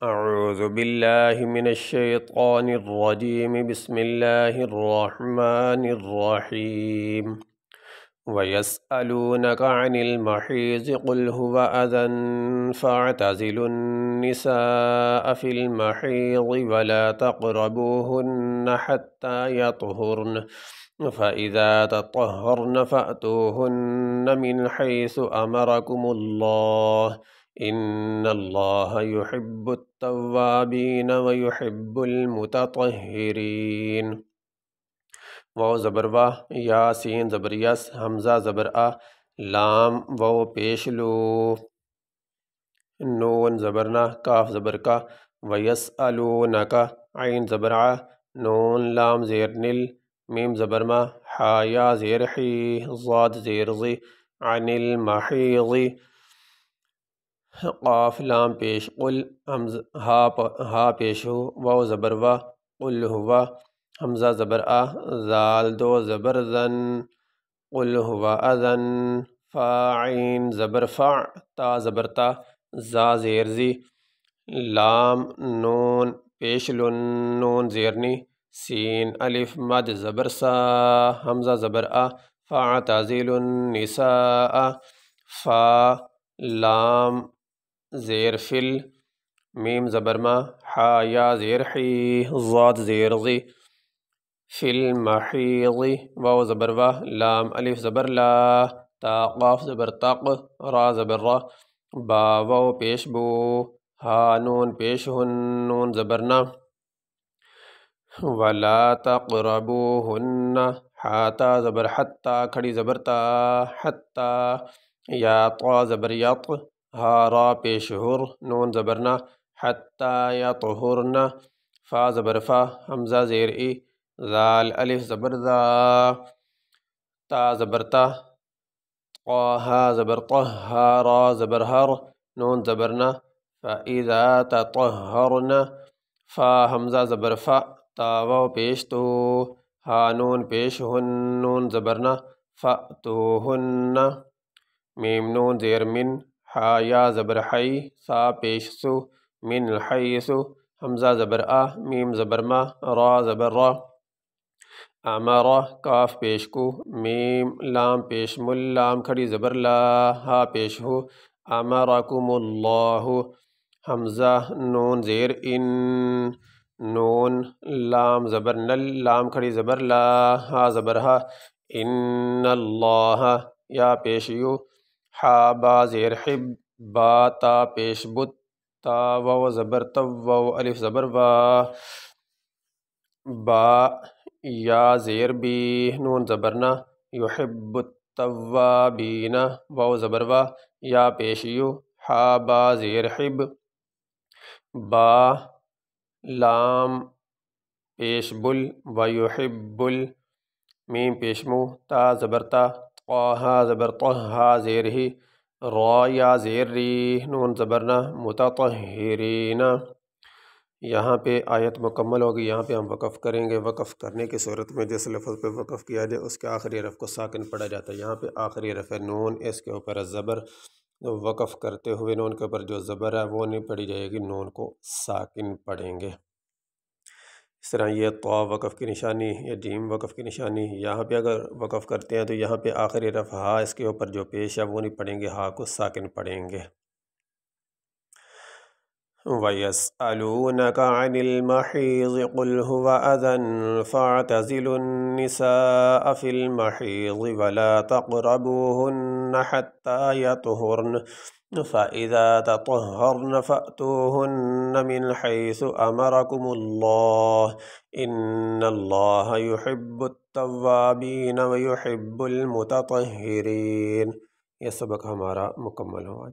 اعوذ باللہ من الشیطان الرجیم بسم اللہ الرحمن الرحیم وَيَسْأَلُونَكَ عَنِ الْمَحِيضِ قُلْ هُوَ أَذًى فَاعْتَزِلُوا النِّسَاءَ فِي الْمَحِيضِ وَلَا تَقْرَبُوهُنَّ حَتَّى يَطْهُرْنَ فَإِذَا تَطَهَّرْنَ فَأْتُوهُنَّ مِنْ حَيْثُ أَمَرَكُمُ اللَّهُ إِنَّ اللَّهَ يُحِبُّ التَّوَّابِينَ وَيُحِبُّ الْمُتَطَهِّرِينَ۔ واو زبر واہ، یا سین زبر یس، حمزہ زبر آ، لام واو پیش لو، نون زبر نا، کاف زبر کا، وَيَسْأَلُونَكَ عین زبر ع، نون لام زیر نل، میم زبر ما، حا یا زیر حی، ضاد زیر ضی، عن المحیض، قاف لام پیش قل، ہا پیش ہو، واو زبر وا، قل ہوا، حمزہ زبر آ، زال دو زبر زن، قل ہوا اذن، فا عین زبر فع، تا زبر تا، زا زیر زی، لام نون پیش لن، نون زیرنی، سین الف مد زبر سا، حمزہ زبر آ، فاعتزلوا النساء، فا لام زیر فل، میم زبر ما، حا یا زیر حی، ضاد زیر ضی، فی المحیض، واو زبر وا، لام الف زبر لا، تا قاف زبر تق، را زبر را، با واو پیش بو، ہا نون پیش ہن، نون زبر نا، ولا تقربوہن، حا تا زبر حتی، کھڑی زبر تا، حتی، یا طا زبر یط، ہا را پیش ہر، نون زبر نا، حتی یطہرن، فا زبر فا، حمزہ زیر ای، ذال الف زبر ذا، تا زبر تا، طہ زبر طہ، ہا را زبر ہر، نون زبر نا، فَإِذَا تَطَهَّرْنَ، فا حمزہ زبر فا، تا واو پیش تو، ہا نون پیش ہن، نون زبر نا، فَأْتُوهُنَّ، میم نون زیر من، حا یا زبر حی، سا پیش سو، من حیث، حمزہ زبر آ، میم زبر ما، را زبر را، امرا، کاف پیش کو، میم لام پیش مل، لام کھڑی زبر لا، ہا پیش ہو، امرکم اللہ، حمزہ نون زیر ان، نون لام زبر نل، لام کھڑی زبر لا، ہا زبر ہا، ان اللہ، یا پیش یو، حا با زیر حب، با تا پیش بت، تا واو زبر تو، واو الف زبر وا، با یا زیر بی، نون زبر نا، یحب التوابین، واو زبر وا، یا پیش یو، حا با زیر حب، با لام پیش بل، ویحب ال، میم پیش مو، تا زبر تا، طہ زبر طہ، ہا زیر ہی، را یا زیر ری، نون زبر نا، متطہرین۔ یہاں پہ آیت مکمل ہوگی، یہاں پہ ہم وقف کریں گے۔ وقف کرنے کی صورت میں جس لفظ پہ وقف کیا جائے اس کے آخری حرف کو ساکن پڑھا جاتا ہے۔ یہاں پہ آخری حرف ہے نون، اس کے اوپر زبر، وقف کرتے ہوئے نون کے اوپر جو زبر ہے وہ نہیں پڑھی جائے گی، نون کو ساکن پڑھیں گے۔ اس طرح یہ طا وقف کی نشانی، یہ جیم وقف کی نشانی۔ یہاں پہ اگر وقف کرتے ہیں تو یہاں پہ آخری حرف ہا، اس کے اوپر جو پیش ہے وہ نہیں پڑھیں گے، ہا کو ساکن پڑھیں گے۔ وَيَسْأَلُونَكَ عَنِ الْمَحِيضِ قُلْ هُوَ أَذًى فَاعْتَزِلُوا النِّسَاءَ فِي الْمَحِيضِ وَلَا تَقْرَبُوهُنَّ حَتَّى يَطْهُرْنَ فَإِذَا تَطَهَّرْنَ فَأْتُوهُنَّ مِنْ حَيْثُ أَمَرَكُمُ اللَّهُ إِنَّ اللَّهَ يُحِبُّ التَّوَّابِينَ وَيُحِبُّ الْمُتَطَهِّرِينَ۔ یہ سبق ہمارا مکمل ہوا۔